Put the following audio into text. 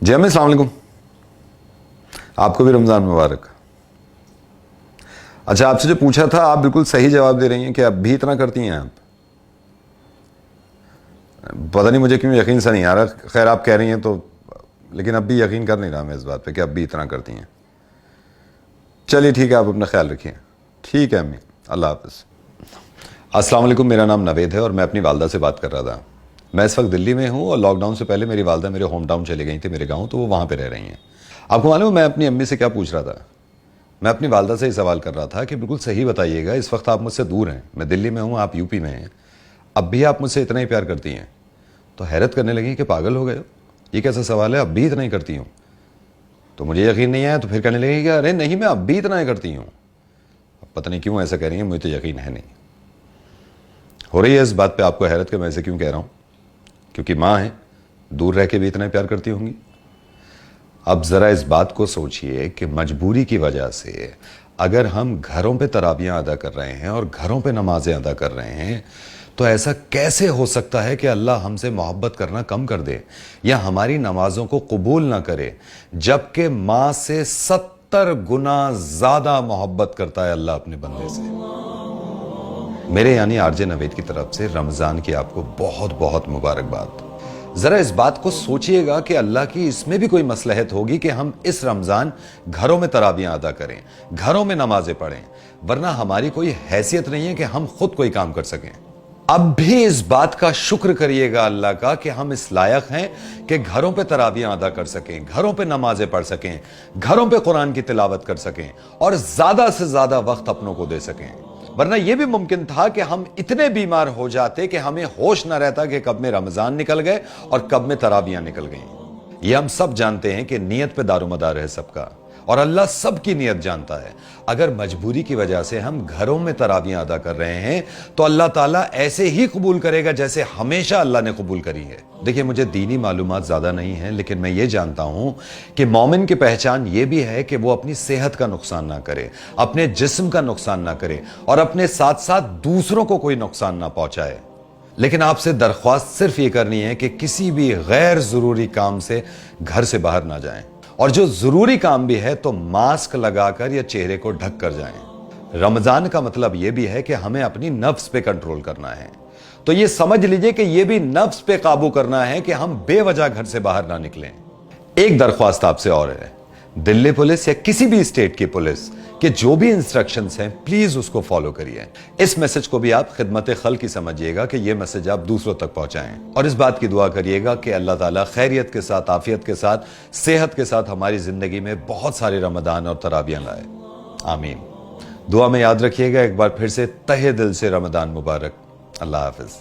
جی امی السلام علیکم. آپ کو بھی رمضان مبارک. اچھا، آپ سے جو پوچھا تھا آپ بالکل صحیح جواب دے رہی ہیں کہ اب بھی اتنا کرتی ہیں آپ. پتہ نہیں مجھے کیوں یقین سا نہیں آ رہا. خیر آپ کہہ رہی ہیں تو، لیکن اب بھی یقین کر نہیں رہا میں اس بات پہ کہ اب بھی اتنا کرتی ہیں. چلیے ٹھیک ہے، آپ اپنا خیال رکھیں. ٹھیک ہے امی، اللہ حافظ. السلام علیکم، میرا نام نوید ہے اور میں اپنی والدہ سے بات کر رہا تھا. میں اس وقت دلی میں ہوں اور لاک ڈاؤن سے پہلے میری والدہ میرے ہوم ٹاؤن چلی گئی تھی، میرے گاؤں، تو وہ وہاں پہ رہ رہی ہیں. آپ کو معلوم ہے میں اپنی امی سے کیا پوچھ رہا تھا؟ میں اپنی والدہ سے یہ سوال کر رہا تھا کہ بالکل صحیح بتائیے گا، اس وقت آپ مجھ سے دور ہیں، میں دلی میں ہوں، آپ یو پی میں ہیں، اب بھی آپ مجھ سے اتنا ہی پیار کرتی ہیں. تو حیرت کرنے لگی کہ پاگل ہو گئے ہو، یہ کیسا سوال ہے، اب بھی اتنا ہی کرتی ہوں. تو مجھے یقین نہیں آیا، تو پھر کہنے لگی کہ ارے نہیں، میں اب بھی اتنا ہی کرتی ہوں. اب پتہ نہیں کیوں ایسا کہہ رہی ہیں، مجھے تو یقین ہے نہیں. ہو رہی ہے اس بات پہ آپ کو حیرت کہ میں ایسے کیوں کہہ رہا ہوں؟ کیونکہ ماں ہیں، دور رہ کے بھی اتنا پیار کرتی ہوں گی. اب ذرا اس بات کو سوچئے کہ مجبوری کی وجہ سے اگر ہم گھروں پہ تراویحیں ادا کر رہے ہیں اور گھروں پہ نمازیں ادا کر رہے ہیں تو ایسا کیسے ہو سکتا ہے کہ اللہ ہم سے محبت کرنا کم کر دے یا ہماری نمازوں کو قبول نہ کرے، جبکہ ماں سے 70 گنا زیادہ محبت کرتا ہے اللہ اپنے بندے سے. میرے یعنی آر جے نوید کی طرف سے رمضان کی آپ کو بہت بہت مبارکباد. ذرا اس بات کو سوچئے گا کہ اللہ کی اس میں بھی کوئی مصلحت ہوگی کہ ہم اس رمضان گھروں میں تراویحیں ادا کریں، گھروں میں نمازیں پڑھیں، ورنہ ہماری کوئی حیثیت نہیں ہے کہ ہم خود کوئی کام کر سکیں. اب بھی اس بات کا شکر کریے گا اللہ کا کہ ہم اس لائق ہیں کہ گھروں پہ تراویحیں ادا کر سکیں، گھروں پہ نمازیں پڑھ سکیں، گھروں پہ قرآن کی تلاوت کر سکیں اور زیادہ سے زیادہ وقت اپنوں کو دے سکیں. ورنہ یہ بھی ممکن تھا کہ ہم اتنے بیمار ہو جاتے کہ ہمیں ہوش نہ رہتا کہ کب میں رمضان نکل گئے اور کب میں تراویحیں نکل گئیں. یہ ہم سب جانتے ہیں کہ نیت پہ دار و مدار ہے سب کا، اور اللہ سب کی نیت جانتا ہے. اگر مجبوری کی وجہ سے ہم گھروں میں تراویحیں ادا کر رہے ہیں تو اللہ تعالیٰ ایسے ہی قبول کرے گا جیسے ہمیشہ اللہ نے قبول کری ہے. دیکھیں مجھے دینی معلومات زیادہ نہیں ہیں، لیکن میں یہ جانتا ہوں کہ مومن کی پہچان یہ بھی ہے کہ وہ اپنی صحت کا نقصان نہ کرے، اپنے جسم کا نقصان نہ کرے اور اپنے ساتھ ساتھ دوسروں کو کوئی نقصان نہ پہنچائے. لیکن آپ سے درخواست صرف یہ کرنی ہے کہ کسی بھی غیر ضروری کام سے گھر سے باہر نہ جائیں، اور جو ضروری کام بھی ہے تو ماسک لگا کر یا چہرے کو ڈھک کر جائیں. رمضان کا مطلب یہ بھی ہے کہ ہمیں اپنی نفس پہ کنٹرول کرنا ہے. تو یہ سمجھ لیجئے کہ یہ بھی نفس پہ قابو کرنا ہے کہ ہم بے وجہ گھر سے باہر نہ نکلیں. ایک درخواست آپ سے اور ہے، دلی پولیس یا کسی بھی اسٹیٹ کی پولیس کہ جو بھی انسٹرکشنز ہیں پلیز اس کو فالو کریے. اس میسج کو بھی آپ خدمت خلق کی سمجھیے گا کہ یہ میسج آپ دوسروں تک پہنچائیں، اور اس بات کی دعا کریے گا کہ اللہ تعالیٰ خیریت کے ساتھ، عافیت کے ساتھ، صحت کے ساتھ ہماری زندگی میں بہت سارے رمضان اور تراویحیں لائے. آمین. دعا میں یاد رکھیے گا ایک بار پھر سے تہہ دل سے رمضان مبارک. اللہ حافظ.